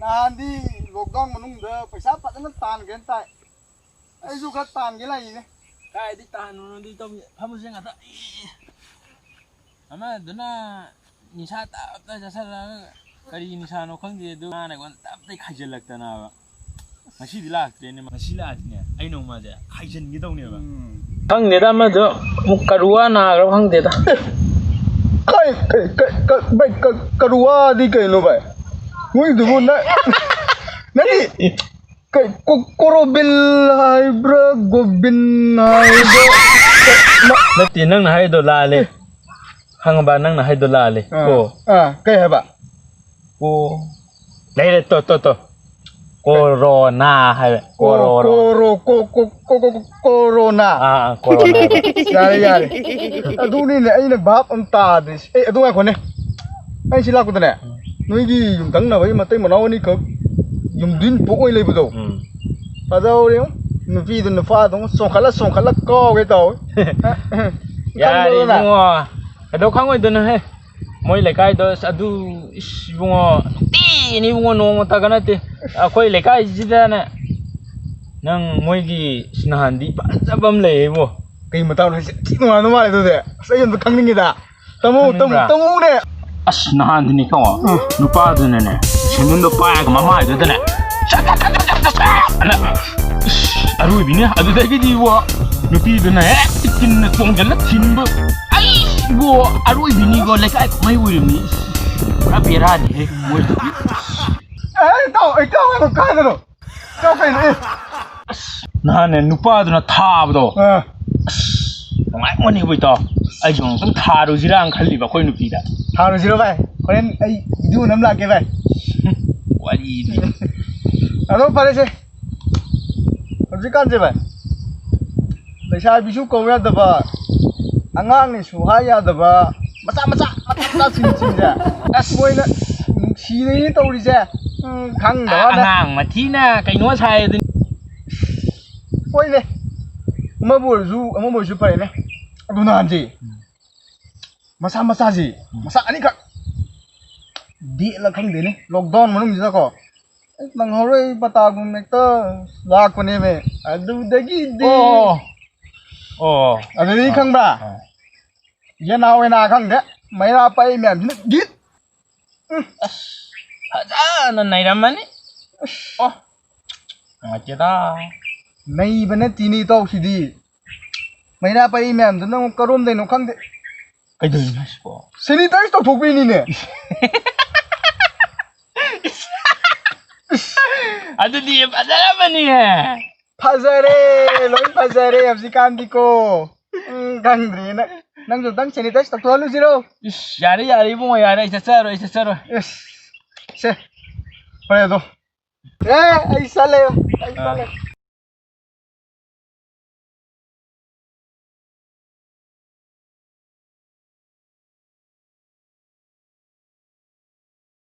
ꯅꯍꯥꯟꯗꯤ ꯂꯣꯛꯗꯥꯎꯟ ꯃꯅꯨꯡꯗ ꯄꯩꯁꯥ ꯐꯖꯅ ꯇꯥꯟꯒꯦꯅ ꯇꯥꯏ ꯑꯩꯁꯨ ꯈꯔ ꯇꯥꯟꯒꯦ ꯂꯩꯅꯦ ꯀꯥꯏꯗꯤ ꯇꯥꯟꯅꯣꯗꯤ ꯇꯧ ꯐꯝꯃꯁꯦ ꯉꯥꯛꯇ ꯑꯃꯗꯨꯅ ꯅꯤꯁꯥ ꯇꯞꯇ ꯆꯥꯁꯜꯂꯒ ꯀꯔꯤ ꯅꯤꯁꯥꯅꯣ ꯈꯪꯗꯦ ꯑꯗꯨ ꯃꯥꯅ ꯑꯩꯉꯣꯟꯗ ꯇꯞꯇ ꯈꯥꯏꯖꯤꯜꯂꯛꯇꯅꯕ ꯉꯁꯤꯗꯤ ꯂꯥꯛꯇ꯭ꯔꯦꯅꯦ ꯉꯁꯤ ꯂꯥꯛꯑꯗꯤꯅꯦ ꯑꯩ ꯅꯣꯡꯃꯁꯦ ꯈꯥꯏꯖꯤꯟꯒꯗꯧꯅꯦꯕ ꯈꯪꯗꯦꯗ ꯑꯃꯗꯣ ꯑꯃꯨꯛ ꯀꯔꯨꯋꯥ ꯅꯥꯈ꯭ꯔꯕ ꯈꯪꯗꯦꯗ ꯚꯥꯏ ꯀꯔꯨꯋꯥꯗꯤ ꯀꯩꯅꯣ ꯚꯥꯏ ꯃꯣꯏꯗꯨꯕꯨ ꯅꯪꯗꯤ ꯀꯣꯔꯣꯕꯤꯜ ꯍꯥꯏꯕ꯭ꯔꯥ ꯒꯣꯕꯤꯟ ꯍꯥꯏꯕ꯭ꯔꯥ ꯅꯠꯇꯦ ꯅꯪꯅ ꯍꯥꯏꯗꯣ ꯂꯥꯜꯂꯦ ꯈꯪꯉꯕ ꯅꯪꯅ ꯍꯥꯏꯗꯣ ꯂꯥꯜꯂꯦ ꯀꯩ ꯍꯥꯏꯕ ꯂꯩꯔꯦ ꯇꯣ कोरोना है कोरोना कोरोना यारे अदुनीने अꯩꯅ भाप अम तादे ए अदु गाखोने ꯑꯩ ꯁꯤ ꯂꯥꯛꯄꯗꯅꯦ ꯅꯣꯏꯒꯤ ꯌꯨꯝꯊꯪꯅꯕꯒꯤ ꯃꯇꯩ ꯃꯅꯥꯎ ꯑꯅꯤꯈꯛ ꯌꯨꯝꯗꯤꯟ ꯄꯣꯛ ꯑꯣꯏ ꯂꯩꯕꯗꯣ ꯑꯗꯧꯔꯦ ꯅꯨꯄꯤꯗꯨ ꯅꯨꯄꯥꯗꯨ ꯆꯣꯡꯈꯠꯂ ꯀꯥꯎꯒꯦ ꯇꯧꯋꯦ ꯌꯥꯔꯦ ꯏꯕꯨꯡꯉꯣ ꯀꯩꯗꯧ ꯈꯪꯉꯣꯏꯗꯣꯏꯅꯣ ꯍꯦ ꯃꯣꯏ ꯂꯩꯀꯥꯏꯗꯣ ꯑꯗꯨ ꯏꯕꯨꯡꯉꯣ ꯅꯨꯡꯇꯤꯒꯤꯅꯤ ꯏꯕꯨꯡꯉꯣ ꯅꯣꯡꯃꯇꯒ ꯅꯠꯇꯦ ꯑꯩꯈꯣꯏ ꯂꯩꯀꯥꯏꯁꯤꯗꯅꯦ ꯅꯪ ꯃꯣꯏꯒꯤ ꯅꯍꯥꯟꯗꯤ ꯐꯖꯕ ꯑꯃ ꯂꯩꯌꯦꯕꯣ ꯀꯩ ꯃꯇꯥꯡꯅꯣ ꯍꯥꯏꯁꯦ ꯊꯤ ꯅꯨꯡꯉꯥꯏꯅ ꯃꯥꯜꯂꯦ ꯑꯗꯨꯗꯤ ꯑꯁ ꯑꯩ ꯑꯝꯇ ꯈꯪꯅꯤꯡꯉꯤꯗ ꯇꯝꯃꯨꯅꯦ ꯑꯁ ꯅꯍꯥꯟꯗꯨꯅꯤ ꯈꯪꯉꯣ ꯅꯨꯄꯥꯗꯨꯅꯅꯦ ꯁꯦꯟꯗꯟꯗꯣ ꯄꯥꯏꯔꯒ ꯃꯃꯥꯏꯗꯨꯗꯅꯦ ꯑꯔꯣꯏꯕꯤꯅꯦ ꯑꯗꯨꯗꯒꯤꯗꯤ ꯏꯕꯣ ꯅꯨꯄꯤꯗꯨꯅ ꯍꯦꯛ ꯆꯤꯟꯅ ꯆꯣꯡꯖꯜꯂ ꯊꯤꯟꯕ ꯑꯩꯕꯣ ꯑꯔꯣꯏꯕꯤꯅꯤꯀꯣ ꯂꯩꯀꯥꯏ ꯀꯨꯝꯍꯩ ꯑꯣꯏꯔꯤꯕꯅꯤ ꯄꯨꯔꯥ ꯕꯦꯔꯥꯅꯤꯍꯦ ꯃꯣꯏꯗꯨꯗꯤ ꯑꯩ ꯇꯥꯎ ꯀꯥꯏꯗꯅꯣ ꯇꯥꯎ ꯀꯩꯅꯣ ꯑꯁ ꯅꯍꯥꯟꯅꯦ ꯅꯨꯄꯥꯗꯨꯅ ꯊꯥꯕꯗꯣ ꯑꯁ ꯅꯨꯡꯉꯥꯏꯉꯣꯅꯦꯕ ꯏꯇꯥꯎ ꯑꯩꯁꯨ ꯑꯃꯨꯛꯇꯪ ꯊꯥꯔꯨꯁꯤꯔꯥꯅ ꯈꯜꯂꯤꯕ ꯑꯩꯈꯣꯏ ꯅꯨꯄꯤꯗ ꯊꯥꯔꯨꯁꯤꯔꯣ ꯚꯥꯏ ꯍꯣꯔꯦꯟ ꯑꯩ ꯚꯤꯗꯤꯑꯣ ꯅꯝ ꯂꯥꯛꯀꯦ ꯚꯥꯏ ꯋꯥꯔꯤꯗꯤ ꯑꯗꯣ ꯐꯔꯦꯁꯦ ꯍꯧꯖꯤꯛꯀꯥꯟꯁꯦ ꯚꯥꯏ ꯂꯩꯁꯥꯕꯤꯁꯨ ꯀꯧ ꯌꯥꯗꯕ ꯑꯉꯥꯡꯅꯤꯁꯨ ꯍꯥꯏ ꯌꯥꯗꯕ ꯃꯆꯥꯁꯤꯡꯁꯦ ꯑꯁ ꯃꯣꯏꯅ ꯅꯨꯡꯁꯤꯅꯩꯅ ꯇꯧꯔꯤꯁꯦ ꯈꯪꯗꯕ ꯑꯉꯥꯡ ꯃꯊꯤꯅ ꯀꯩꯅꯣ ꯁꯥꯏꯗꯨꯅꯤ ꯍꯣꯏꯅꯦ ꯑꯃꯕꯨ ꯑꯣꯏꯔꯁꯨ ꯐꯔꯦꯅꯦ ꯑꯗꯨ ꯅꯍꯥꯟꯁꯤ ꯃꯆꯥꯁꯤ ꯃꯆꯥ ꯑꯅꯤꯈꯛ ꯗꯦꯠꯂ ꯈꯪꯗꯦꯅꯦ ꯂꯣꯛꯗꯥꯎꯟ ꯃꯅꯨꯡꯁꯤꯗꯀꯣ ꯅꯪꯍꯧꯔꯣꯏ ꯄꯇꯥꯒꯨꯝ ꯍꯦꯛꯇ ꯂꯥꯛꯄꯅꯦꯃꯦ ꯑꯗꯨꯗꯒꯤꯗꯤ ꯑꯗꯨꯗꯒꯤ ꯈꯪꯕ꯭ꯔꯥ ꯌꯦꯅꯥ ꯈꯪꯗꯦ ꯃꯩꯔꯥ ꯄꯥꯏ ꯃꯌꯥꯝꯁꯤꯅ ꯒꯤꯠ ꯐꯖꯅ ꯅꯩꯔꯝꯃꯅꯤ ꯅꯨꯡꯉꯥꯏꯇꯦꯗ ꯅꯩꯕ ꯅꯠꯇꯦꯅꯦ ꯏꯇꯥꯎꯁꯤꯗꯤ ꯃꯩꯔꯥ ꯄꯥꯏ ꯃꯌꯥꯝꯗꯨꯅ ꯑꯃꯨꯛ ꯀꯔꯣꯝꯗꯩꯅꯣ ꯈꯪꯗꯦ ꯀꯩꯗꯧꯔꯤꯅꯣ ꯍꯥꯏꯁꯤꯕꯣ ꯁꯦꯅꯤꯇꯥꯏꯁ ꯇꯧꯊꯣꯛꯄꯩꯅꯤꯅꯦ ꯑꯗꯨꯗꯤ ꯐꯖꯔꯝꯃꯅꯤꯍꯦ ꯐꯖꯔꯦ ꯂꯣꯏ ꯐꯖꯔꯦ ꯍꯧꯖꯤꯛꯀꯥꯟꯗꯤꯀꯣ ꯈꯪꯗ꯭ꯔꯦꯅ ꯅꯪꯁꯨ ꯑꯝꯇꯪ ꯁꯦꯅꯤꯇꯥꯏꯁ ꯇꯧꯊꯣꯛꯍꯜꯂꯨꯁꯤꯔꯣ ꯌꯥꯔꯦ ꯏꯕꯨꯡꯉꯣ ꯌꯥꯔꯦ ꯑꯩ ꯆꯠꯆꯔꯣꯏ ꯁꯦ ꯐꯔꯦ ꯑꯗꯣ ꯑꯩ ꯆꯠꯂꯦ